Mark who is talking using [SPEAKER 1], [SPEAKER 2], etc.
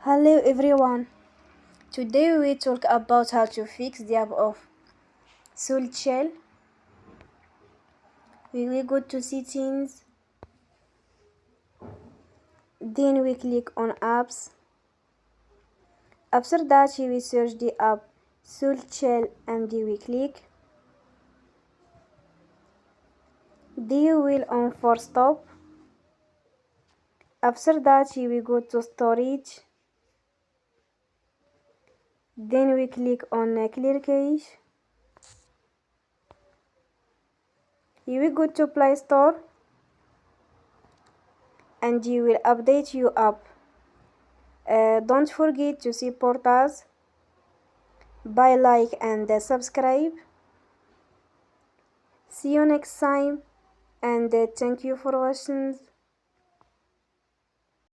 [SPEAKER 1] Hello everyone. Today we talk about how to fix the app of SoulChill. We will go to settings, then we click on apps. After that we will search the app SoulChill and we click. Then you will on for stop. After that we will go to storage. Then we click on clear cache. You will go to Play Store and you will update your app. Don't forget to support us by like and subscribe. See you next time and thank you for watching.